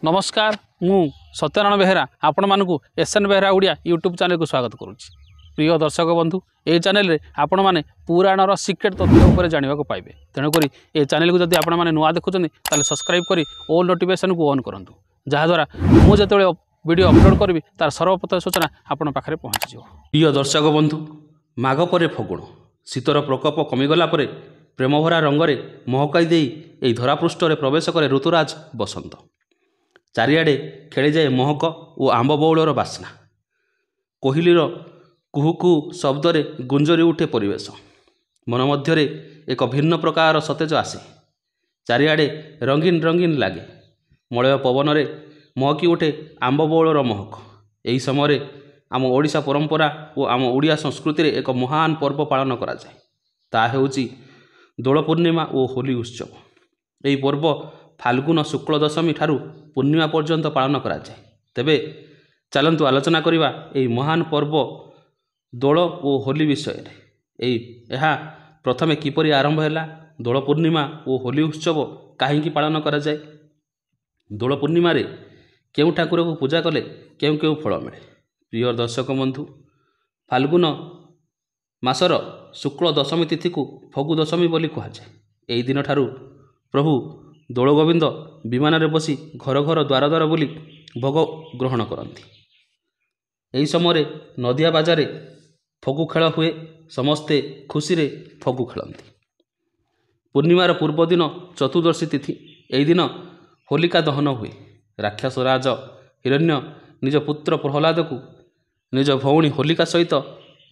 नमस्कार मु सत्यनारायण बेहेरा आपण मानक SN Behera Odia YouTube channel को स्वागत करुच्ची। प्रिय दर्शक बंधु ये चैनल रे आपण मैंने पुराणर सिक्रेट तथ्य उपर जानवा पाइबे। तेणुक ये चैनल को जब आपने नुआ देखुं ताले सब्सक्राइब करी ऑल नोटिफिकेशन को ऑन करूँ, जहाँद्वारा मुझे वीडियो अपलोड करी तार सर्वप्रथम सूचना आपण पाखे पहुँच जाओ। प्रिय दर्शक बंधु माघ पर फगुण शीतर प्रकोप कमिगला परे प्रेमभरा रंगरे महकाई दे यही धरापृष्ठ प्रवेश करे ऋतुराज बसंत। चारिआडे खेली जाए महक और आंब बौलर बास्ना, कोहिलीर कुहुकु शब्दरे गुंजरी उठे परिवेश। मन मध्यरे एक भिन्न प्रकार सतेज आसे, चारिआडे रंगीन रंगीन लागे। मलय पवन रे महकी उठे आंब बौलर महक। यही समय आम ओडिशा परंपरा और आम ओडिया संस्कृति रे एक महान पर्व पालन करा जाए, ता हेउची दोल पूर्णिमा और होली उत्सव। यही पर्व फाल्गुन शुक्ल दशमी ठारू पूर्णिमा पर्यंत पालन करा जाए। तेबे चलंतु आलोचना करिबा एही महान पर्व दोल और होली विषय रे। एहा प्रथमे किपरि आरंभ हैला, दोल पूर्णिमा और होली उत्सव काहींकी पालन करा जाए, दोल पूर्णिमा रे केउ ठाकुर को पूजा कले केउ केउ फल मिले। प्रिय दर्शक बंधु फाल्गुन मासर शुक्ल दशमी तिथि को फगु दशमी बोली कहा जाए। एही दिन ठारू प्रभु दोल गोविंद विमान रे बसी घर घर द्वार द्वार बोली भोग ग्रहण करती। यही समय नदिया बाजारे फगु खेल हुए, समस्ते खुशी रे फगु खेलती। पूर्णिमार पूर्व दिन चतुर्दशी तिथि, यही दिन होलिका दहन हुए। राक्षस राज हिरण्य निज पुत्र प्रहलाद को निज भौणी होलिका सहित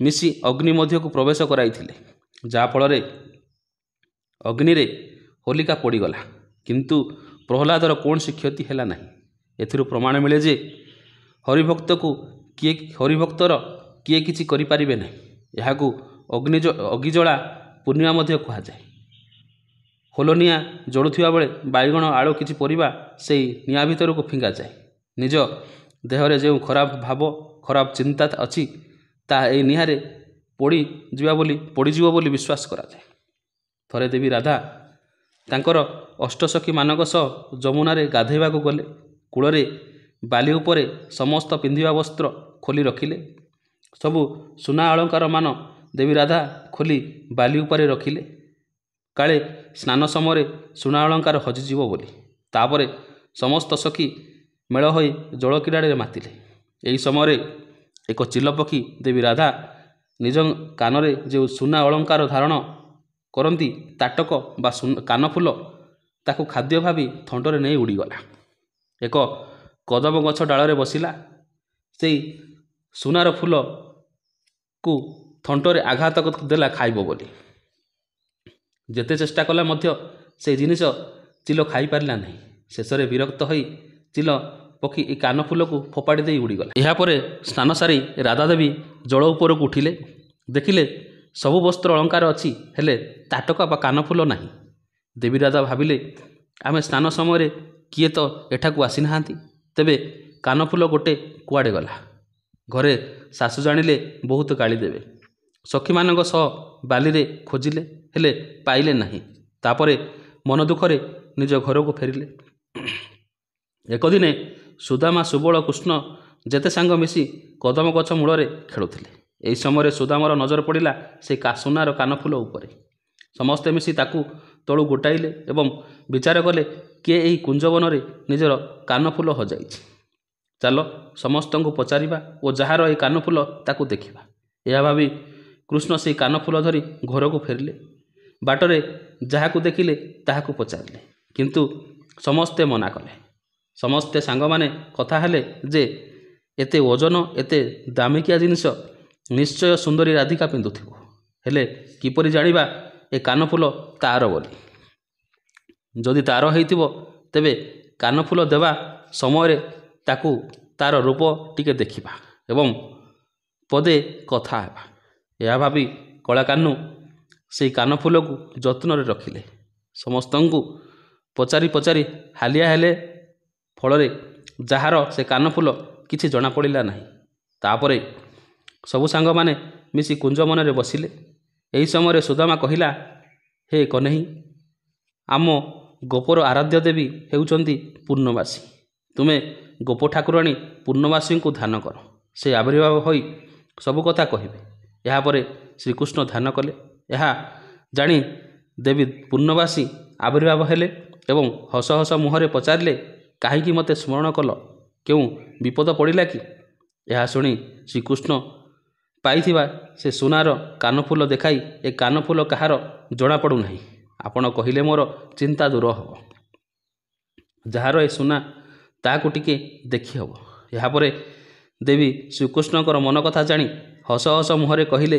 मिसी अग्नि मध्य को प्रवेश कराइथिले, जाफल अग्नि रे होलिका पोड़ीगला, किंतु प्रहलादर कौन सी क्षति है ना। एथिरु प्रमाण मिले जे हरिभक्त को हरिभक्तर किए किछि करि परिबे नहीं। याकू अग्निजला पूर्णिमा मध्य कहा जाए। होलनिया जड़ुवा बेले बैगण आलू किछि परिबा से निआ भितर को फिंगा जाए। निज देहरे जो खराब भाव खराब चिंता अच्छी ता ए निहारे पोड़ीजीव बोली विश्वास करा जाए। थरे देवी राधा तांकर अष्टसखी मानक सह जमुना गाधेवा को गले। कूଳରେ बाली उपरे समस्त पिंधिबा वस्त्र खोली रखिले। सबु सुना अलंकार मान देवी राधा खोली बाली उपरे रखिले, काले स्नान समय सुना अलंकार हजिजीव बोली। तापरे समस्त सखी मेल होई जल क्रीड़ा मातिले। यही समय एक चिल पक्षी देवी राधा निज कानरे जो सुना अलंकार धारण करती ताटक बा कानफुल ताकू खाद्य भावी थंडरे नहीं उड़ीगला। एक कदम गछ डाल बसिला, से सुनार फूल को थंटरे आघात देला खाइब बोली। जेते चेष्टा कला मध्य से जिनिस चिल खाई पारिला नहीं। शेष में विरक्त होई चिल पक्षी ए कानफुल को फोपाड़ी दे उड़ीगला। यापरे स्नान सारी राधा देवी जल उपर को उठिले, देखिले सबु वस्त्र अलंकार अच्छी हेले ताटका बा कानफुल नहीं। देवी राधा भाविले आमे स्नान समय किए तो एठाकू आसी नाहांती, तेबे कानफुल गोटे कुआड़े गला। घरे सासु जानिले बहुत गाली देवे। सखी मानक सह बाली रे खोजिले हेले पाइले नहीं। तापरे मन दुखरे निज घर को फेरिले। एक दिने सुदामा सुबल कृष्ण जेते सांग मिसी कदम गछ मूल खेलुथिले। यही समय सुदामर नजर पड़ा से सुनार कानफुल उपरे। समस्ते मिसी ताकू तलू गोटाइले एवं विचार कले किए यही कुंजवन रे निजर कानफुल हजाई। चलो समस्त को पचारिबा और जार ये कानफुल ताकू देखिबा। यह भावी कृष्ण से कानफुल धरी घर को फेरिले। बाटरे जहाकू देखिले ताहाकू पचारिले, किंतु समस्ते मना कले। समस्ते सांग माने कथा हेले जे एते ओजन एते दामिकिया जिनिस निश्चय सुंदरी राधिका पिंधुथिबो, हेले किपरि जानिबा ए कानफुल तार बोली। जदि तार हेइथिबो तेबे कानफुल देवा समय ताकू तार रूप टिके देखिबा एवं पदे कथा हेबा। यह भावी कलाकानु से कानफुल को जत्न रे रखिले। समस्त को पचारि पचारि हालिया हेले, फल जार से कानफुल किछि जना पड़िला नहीं। तापरे सबु सांग माने मिसी कुंज मन रे बसिले। यही समय सुदामा कहिला, हे कन्हई आम गोपर आराध्य देवी हेउचंती पूर्णवासी। ତୁମେ ଗୋପ ଠାକୁରାଣୀ ପୂର୍ଣ୍ଣବାସୀଙ୍କୁ ଧ୍ୟାନ କର, ସେ ଆବିର୍ଭାବ ହୋଇ ସବୁ କଥା କହିବେ। ଏହାପରେ ଶ୍ରୀକୃଷ୍ଣ ଧ୍ୟାନ କଲେ। ଏହା ଜାଣି ଦେବୀ ପୂର୍ଣ୍ଣବାସୀ ଆବିର୍ଭାବ ହେଲେ ଏବଂ ହସ ହସ ମୁହଁରେ ପଚାରିଲେ, କାହିଁକି ମୋତେ ସ୍ମରଣ କଲ? କେଉଁ ବିପଦ ପଡ଼ିଲା କି? ଏହା ଶୁଣି ଶ୍ରୀକୃଷ୍ଣ ପାଇଥିବା ସେ ସୁନାର କାନଫୁଲ ଦେଖାଇ, ଏ କାନଫୁଲ କାହାର ଜଣାପଡ଼ୁନାହିଁ। ଆପଣ କହିଲେ ମୋର ଚିନ୍ତା ଦୂର ହେବ। ଯାହାର ଏ ସୁନା ତାହାକୁ ଟିକେ ଦେଖିହେବ। ଏହାପରେ ଦେବୀ ଶ୍ରୀକୃଷ୍ଣଙ୍କର ମନ କଥା ଜାଣି ହସ ହସ ମୁହଁରେ କହିଲେ,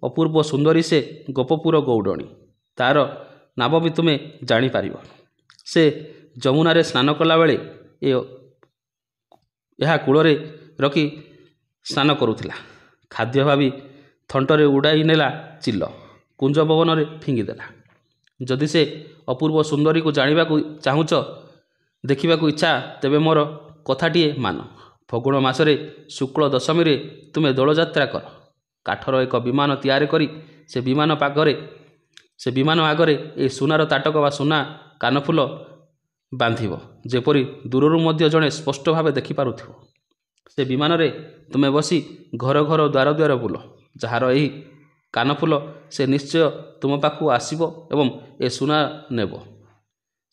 ଅପୂର୍ବ ସୁନ୍ଦରୀ ସେ ଗୋପପୁର ଗୌଡ଼ଣୀ। ତାର ନାମ ବି ତୁମେ ଜାଣିପାରିବ। ସେ ଯମୁନାରେ ସ୍ନାନ କଲାବେଳେ ଏହା କୂଳରେ ରଖି ସ୍ନାନ କରୁଥିଲା। ଖାଦ୍ୟ ଭାବି ଥଣ୍ଟରେ ଉଡ଼ାଇ ନେଲା ଚିଲ, କୁଞ୍ଜ ପବନରେ ଫିଙ୍ଗିଦେଲା। ଯଦି ସେ ଅପୂର୍ବ ସୁନ୍ଦରୀକୁ ଜାଣିବାକୁ ଚାହୁଁଛ, ଦେଖିବାକୁ ଇଚ୍ଛା, ତେବେ ମୋର କଥାଟିଏ ମାନ। ଫଗୁଣ ମାସରେ ଶୁକ୍ଳ ଦଶମୀରେ ତୁମେ ଦୋଳଯାତ୍ରା କର। କାଠର ଏକ ବିମାନ ତିଆରି କରି ସେ ବିମାନ ଆଗରେ ଏ ସୁନାର ତାଟକ ବା ସୁନା କାନଫୁଲ ବାନ୍ଧିବ, ଯେପରି ଦୂରରୁ ମଧ୍ୟ ଜଣେ ସ୍ପଷ୍ଟ ଭାବେ ଦେଖିପାରୁଥିବ। ସେ ବିମାନରେ ତୁମେ ବସି ଘର ଘର ଦ୍ୱାର ଦ୍ୱାର ବୁଲ। ଯାହାର ଏହି କାନଫୁଲ ସେ ନିଶ୍ଚୟ ତୁମ ପାଖକୁ ଆସିବ ଏବଂ ଏ ସୁନା ନେବ।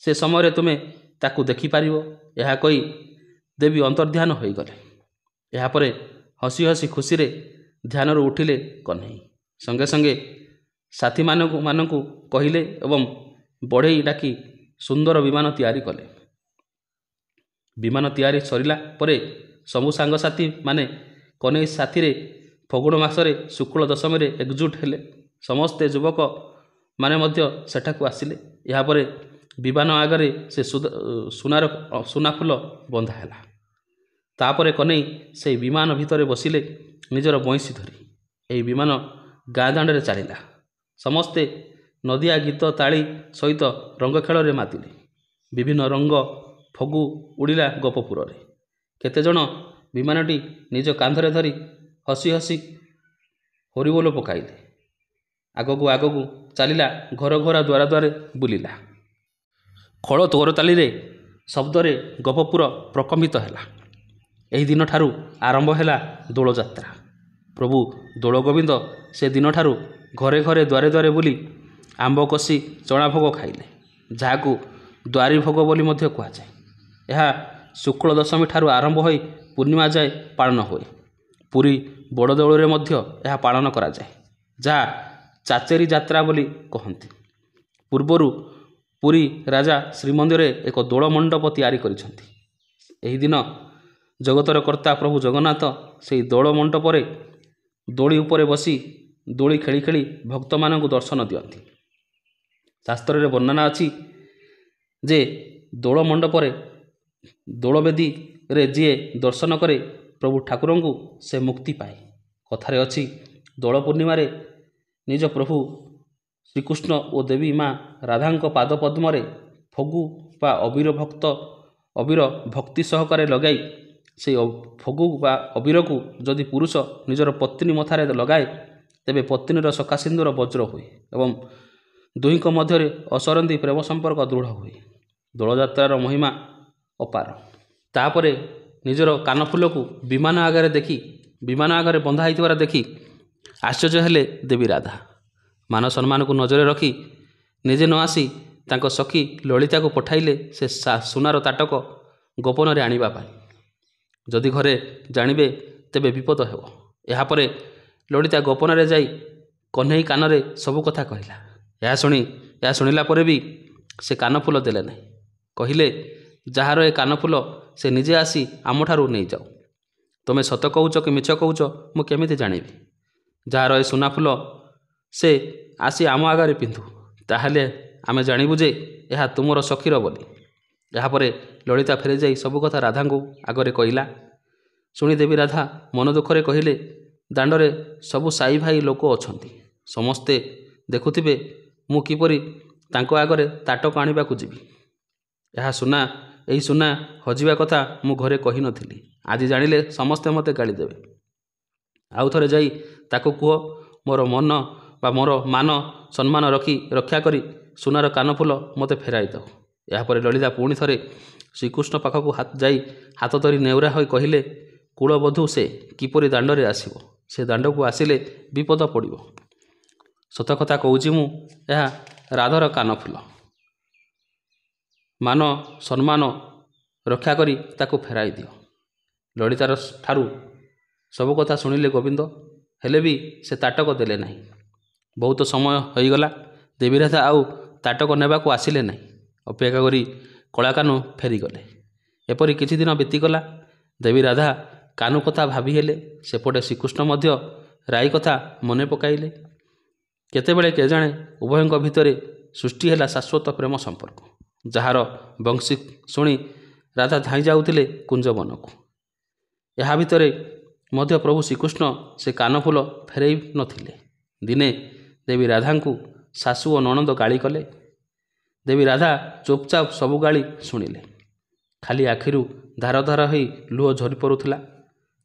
ସେ ସମୟରେ ତୁମେ ତାକୁ ଦେଖିପାରିବ। ଏହା କହି ଦେବୀ ଅନ୍ତର୍ଧ୍ୟାନ ହୋଇଗଲେ। ଏହାପରେ ହସି ହସି ଖୁସିରେ ଧ୍ୟାନରୁ ଉଠିଲେ କହ୍ନେଇ। ସଙ୍ଗେ ସଙ୍ଗେ ସାଥୀମାନଙ୍କୁ କହିଲେ ଏବଂ ବଢ଼େଇ ଡାକି ସୁନ୍ଦର ବିମାନ ତିଆରି କଲେ। ବିମାନ ତିଆରି ସରିଲା ପରେ ସବୁ ସାଙ୍ଗସାଥୀ ମାନେ କହ୍ନେଇ ସାଥିରେ ଫଗୁଣ ମାସରେ ଶୁକ୍ଳ ଦଶମୀରେ ଏକଜୁଟ ହେଲେ। ସମସ୍ତେ ଯୁବକ ମାନେ ମଧ୍ୟ ସେଠାକୁ ଆସିଲେ। ଏହାପରେ ବିମାନ ଆଗରେ ସେ ସୁନା ଫୁଲ ବନ୍ଧା ହେଲା। ତାପରେ କହ୍ନେଇ ସେହି ବିମାନ ଭିତରେ ବସିଲେ ନିଜର ବଇଁଶୀ ଧରି। ଏହି ବିମାନ ଗାଁ ଦାଣ୍ଡରେ ଚାଲିଲା। ସମସ୍ତେ ନଦିଆ ଗୀତ ତାଳି ସହିତ ରଙ୍ଗ ଖେଳରେ ମାତିଲେ। ବିଭିନ୍ନ ରଙ୍ଗ ଫଗୁ ଉଡ଼ିଲା ଗୋପପୁରରେ। କେତେଜଣ ବିମାନଟି ନିଜ କାନ୍ଧରେ ଧରି ହସି ହସି ହରିବୋଲ ପକାଇଲେ। ଆଗକୁ ଆଗକୁ ଚାଲିଲା, ଘର ଘର ଦ୍ୱାର ଦ୍ୱାରେ ବୁଲିଲା। ଖୋଳ ତୋରତାଳିରେ ଶବ୍ଦରେ ଗୋପପୁର ପ୍ରକମ୍ପିତ ହେଲା। ଏହି ଦିନଠାରୁ ଆରମ୍ଭ ହେଲା ଦୋଳଯାତ୍ରା। ପ୍ରଭୁ ଦୋଳଗୋବିନ୍ଦ ସେ ଦିନଠାରୁ ଘରେ ଘରେ ଦ୍ୱାରେ ଦ୍ୱାରେ ବୁଲି ଆମ୍ବ କଷି ଚଣା ଭୋଗ ଖାଇଲେ, ଯାହାକୁ ଦ୍ୱାରି ଭୋଗ ବୋଲି ମଧ୍ୟ କୁହାଯାଏ। ଏହା ଶୁକ୍ଳ ଦଶମୀ ଠାରୁ ଆରମ୍ଭ ହୋଇ ପୂର୍ଣ୍ଣିମା ଯାଏ ପାଳନ ହୁଏ। ପୁରୀ ବଡ଼ଦେଉଳରେ ମଧ୍ୟ ଏହା ପାଳନ କରାଯାଏ, ଯାହା ଚାଚେରି ଯାତ୍ରା ବୋଲି କହନ୍ତି। ପୂର୍ବରୁ ପୁରୀ ରାଜା ଶ୍ରୀମନ୍ଦିରରେ ଏକ ଦୋଳ ମଣ୍ଡପ ତିଆରି କରିଛନ୍ତି। ଏହି ଦିନ ଜଗତର କର୍ତ୍ତା ପ୍ରଭୁ ଜଗନ୍ନାଥ ସେହି ଦୋଳ ମଣ୍ଡପରେ ଦୋଳି ଉପରେ ବସି ଦୋଳି ଖେଳି ଖେଳି ଭକ୍ତମାନଙ୍କୁ ଦର୍ଶନ ଦିଅନ୍ତି। ଶାସ୍ତ୍ରରେ ବର୍ଣ୍ଣନା ଅଛି ଯେ ଦୋଳ ମଣ୍ଡପରେ ଦୋଳବେଦୀରେ ଯିଏ ଦର୍ଶନ କରେ ପ୍ରଭୁ ଠାକୁରଙ୍କୁ ସେ ମୁକ୍ତି ପାଏ। କଥାରେ ଅଛି, ଦୋଳ ପୂର୍ଣ୍ଣିମାରେ ନିଜ ପ୍ରଭୁ ଶ୍ରୀକୃଷ୍ଣ ଓ ଦେବୀ ମା ରାଧାଙ୍କ ପାଦ ପଦ୍ମରେ ଫଗୁ ବା ଅବିର ଭକ୍ତି ସହକାରେ ଲଗାଇ ସେହି ଫଗୁ ବା ଅବିରକୁ ଯଦି ପୁରୁଷ ନିଜର ପତ୍ନୀ ମଥାରେ ଲଗାଏ, ତେବେ ପତ୍ନୀର ସଖା ସିନ୍ଦୁର ବଜ୍ର ହୁଏ ଏବଂ ଦୁହିଁଙ୍କ ମଧ୍ୟରେ ଅସରନ୍ତି ପ୍ରେମ ସମ୍ପର୍କ ଦୃଢ଼ ହୁଏ। ଦୋଳଯାତ୍ରାର ମହିମା ଅପାର। ତାପରେ ନିଜର କାନଫୁଲକୁ ବିମାନ ଆଗରେ ବନ୍ଧା ହୋଇଥିବାର ଦେଖି ଆଶ୍ଚର୍ଯ୍ୟ ହେଲେ ଦେବୀ ରାଧା। ମାନ ସମ୍ମାନକୁ ନଜରରେ ରଖି ନିଜେ ନ ଆସି ତାଙ୍କ ସଖୀ ଲଳିତାକୁ ପଠାଇଲେ ସେ ସୁନାର ତାଟକ ଗୋପନରେ ଆଣିବା ପାଇଁ। ଯଦି ଘରେ ଜାଣିବେ ତେବେ ବିପଦ ହେବ। ଏହାପରେ ଲଳିତା ଗୋପନରେ ଯାଇ କହ୍ନେଇ କାନରେ ସବୁ କଥା କହିଲା। ଏହା ଶୁଣିଲା ପରେ ବି ସେ କାନଫୁଲ ଦେଲେ ନାହିଁ। କହିଲେ, ଯାହାର ଏ କାନଫୁଲ ସେ ନିଜେ ଆସି ଆମଠାରୁ ନେଇଯାଉ। ତୁମେ ସତ କହୁଛ କି ମିଛ କହୁଛ ମୁଁ କେମିତି ଜାଣିବି? ଯାହାର ଏ ସୁନାଫୁଲ ସେ ଆସି ଆମ ଆଗରେ ପିନ୍ଧୁ, ତାହେଲେ ଆମେ ଜାଣିବୁ ଯେ ଏହା ତୁମର ସଖୀର ବୋଲି। ଏହାପରେ ଲଳିତା ଫେରିଯାଇ ସବୁ କଥା ରାଧାଙ୍କୁ ଆଗରେ କହିଲା। ଶୁଣି ଦେବୀ ରାଧା ମନ ଦୁଃଖରେ କହିଲେ, ଦାଣ୍ଡରେ ସବୁ ସାଇ ଭାଇ ଲୋକ ଅଛନ୍ତି, ସମସ୍ତେ ଦେଖୁଥିବେ ମୁଁ କିପରି ତାଙ୍କ ଆଗରେ ତାଟକ ଆଣିବାକୁ ଯିବି। ଏହି ସୁନା ହଜିବା କଥା ମୁଁ ଘରେ କହିନଥିଲି। ଆଜି ଜାଣିଲେ ସମସ୍ତେ ମୋତେ ଗାଳି ଦେବେ। ଆଉ ଥରେ ଯାଇ ତାକୁ କୁହ, ମୋର ମାନ ସମ୍ମାନ ରକ୍ଷା କରି ସୁନାର କାନଫୁଲ ମୋତେ ଫେରାଇ ଦେଉ। ଏହାପରେ ଲଳିତା ପୁଣି ଥରେ ଶ୍ରୀକୃଷ୍ଣ ପାଖକୁ ଯାଇ ହାତ ଧରି ନେଉରା ହୋଇ କହିଲେ, କୁଳବଧୂ ସେ କିପରି ଦାଣ୍ଡରେ ଆସିବ? ସେ ଦାଣ୍ଡକୁ ଆସିଲେ ବିପଦ ପଡ଼ିବ। ସତ କଥା କହୁଛି ମୁଁ, ଏହା ରାଧର କାନଫୁଲ। ମାନ ସମ୍ମାନ ରକ୍ଷା କରି ତାକୁ ଫେରାଇ ଦିଅ। ଲଳିତାର ଠାରୁ ସବୁ କଥା ଶୁଣିଲେ ଗୋବିନ୍ଦ, ହେଲେ ବି ସେ ତାଟକ ଦେଲେ ନାହିଁ। ବହୁତ ସମୟ ହୋଇଗଲା, ଦେବୀରାଧା ଆଉ ତାଟକ ନେବାକୁ ଆସିଲେ ନାହିଁ। ଅପେକ୍ଷା କରି କଳାକାହ୍ନୁ ଫେରିଗଲେ। ଏପରି କିଛି ଦିନ ବିତିଗଲା। ଦେବୀରାଧା କାହ୍ନୁ କଥା ଭାବି ହେଲେ, ସେପଟେ ଶ୍ରୀକୃଷ୍ଣ ମଧ୍ୟ ରାଇ କଥା ମନେ ପକାଇଲେ। କେତେବେଳେ କେଜାଣେ ଉଭୟଙ୍କ ଭିତରେ ସୃଷ୍ଟି ହେଲା ଶାଶ୍ୱତ ପ୍ରେମ ସମ୍ପର୍କ, ଯାହାର ବଂଶୀ ଶୁଣି ରାଧା ଧାଇଁ ଯାଉଥିଲେ କୁଞ୍ଜବନକୁ। ଏହା ଭିତରେ ମଧ୍ୟ ପ୍ରଭୁ ଶ୍ରୀକୃଷ୍ଣ ସେ କାନଫୁଲ ଫେରାଇ ନଥିଲେ। ଦିନେ ଦେବୀ ରାଧାଙ୍କୁ ଶାଶୁ ଓ ନଣନ୍ଦ ଗାଳି କଲେ। ଦେବୀ ରାଧା ଚୁପଚାପ ସବୁ ଗାଳି ଶୁଣିଲେ। ଖାଲି ଆଖିରୁ ଧାର ଧାର ହୋଇ ଲୁହ ଝରି ପଡ଼ୁଥିଲା।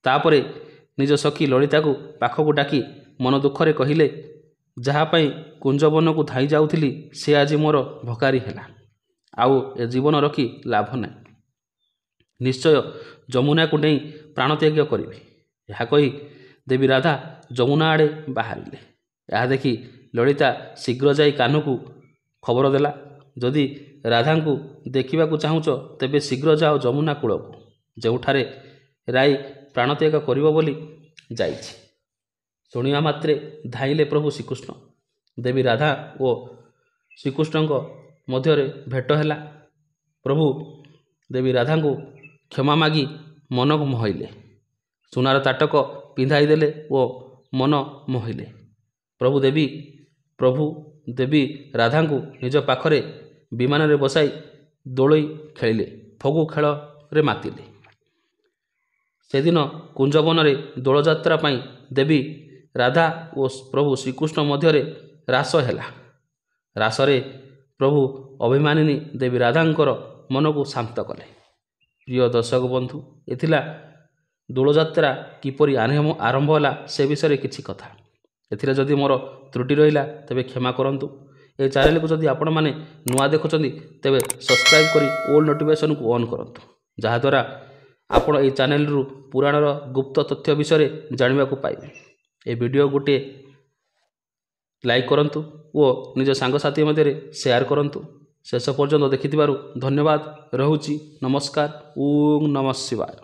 ତାପରେ ନିଜ ସଖୀ ଲଳିତାକୁ ପାଖକୁ ଡାକି ମନ ଦୁଃଖରେ କହିଲେ, ଯାହା ପାଇଁ କୁଞ୍ଜବନକୁ ଧାଇଁ ଯାଉଥିଲି ସେ ଆଜି ମୋର ଭକାରୀ ହେଲା। ଆଉ ଏ ଜୀବନ ରଖି ଲାଭ ନାହିଁ। ନିଶ୍ଚୟ ଯମୁନାକୁ ନେଇ ପ୍ରାଣତ୍ୟାଗ କରିବି। ଏହା କହି ଦେବୀ ରାଧା ଯମୁନା ଆଡ଼େ ବାହାରିଲେ। ଏହା ଦେଖି ଲଳିତା ଶୀଘ୍ର ଯାଇ କାହ୍ନୁକୁ ଖବର ଦେଲା, ଯଦି ରାଧାଙ୍କୁ ଦେଖିବାକୁ ଚାହୁଁଛ ତେବେ ଶୀଘ୍ର ଯାଅ ଯମୁନା କୂଳକୁ, ଯେଉଁଠାରେ ରାଇ ପ୍ରାଣତ୍ୟାଗ କରିବ ବୋଲି ଯାଇଛି। ଶୁଣିବା ମାତ୍ରେ ଧାଇଁଲେ ପ୍ରଭୁ ଶ୍ରୀକୃଷ୍ଣ। ଦେବୀ ରାଧା ଓ ଶ୍ରୀକୃଷ୍ଣଙ୍କ ମଧ୍ୟରେ ଭେଟ ହେଲା। ପ୍ରଭୁ ଦେବୀ ରାଧାଙ୍କୁ କ୍ଷମା ମାଗି ମନକୁ ମୋହିଲେ। ସୁନାର ତାଟକ ପିନ୍ଧାଇ ଦେଲେ ଓ ମନ ମୋହିଲେ। ପ୍ରଭୁ ଦେବୀ ରାଧାଙ୍କୁ ନିଜ ପାଖରେ ବିମାନରେ ବସାଇ ଦୋଳି ଖେଳିଲେ, ଫଗୁ ଖେଳରେ ମାତିଲେ। ସେଦିନ କୁଞ୍ଜବନରେ ଦୋଳଯାତ୍ରା ପାଇଁ ଦେବୀ ରାଧା ଓ ପ୍ରଭୁ ଶ୍ରୀକୃଷ୍ଣ ମଧ୍ୟରେ ରାସ ହେଲା। ରାସରେ ପ୍ରଭୁ ଅଭିମାନିନୀ ଦେବୀ ରାଧାଙ୍କର ମନକୁ ଶାନ୍ତ କଲେ। ପ୍ରିୟ ଦର୍ଶକ ବନ୍ଧୁ, ଏ ଥିଲା ଦୋଳଯାତ୍ରା କିପରି ଆରମ୍ଭ ହେଲା ସେ ବିଷୟରେ କିଛି କଥା। ଏଥିରେ ଯଦି ମୋର ତ୍ରୁଟି ରହିଲା ତେବେ କ୍ଷମା କରନ୍ତୁ। ଏ ଚ୍ୟାନେଲକୁ ଯଦି ଆପଣମାନେ ନୂଆ ଦେଖୁଛନ୍ତି ତେବେ ସବସ୍କ୍ରାଇବ୍ କରି ଅଲ୍ ନୋଟିଫିକେସନକୁ ଅନ୍ କରନ୍ତୁ, ଯାହାଦ୍ୱାରା ଆପଣ ଏହି ଚ୍ୟାନେଲରୁ ପୁରାଣର ଗୁପ୍ତ ତଥ୍ୟ ବିଷୟରେ ଜାଣିବାକୁ ପାଇବେ। ଏ ଭିଡ଼ିଓ ଗୋଟିଏ ଲାଇକ୍ କରନ୍ତୁ ଓ ନିଜ ସାଙ୍ଗସାଥି ମଧ୍ୟରେ ସେୟାର କରନ୍ତୁ। ଶେଷ ପର୍ଯ୍ୟନ୍ତ ଦେଖିଥିବାରୁ ଧନ୍ୟବାଦ। ରହୁଛି। ନମସ୍କାର। ଓଁ ନମଃ ଶିବାୟ।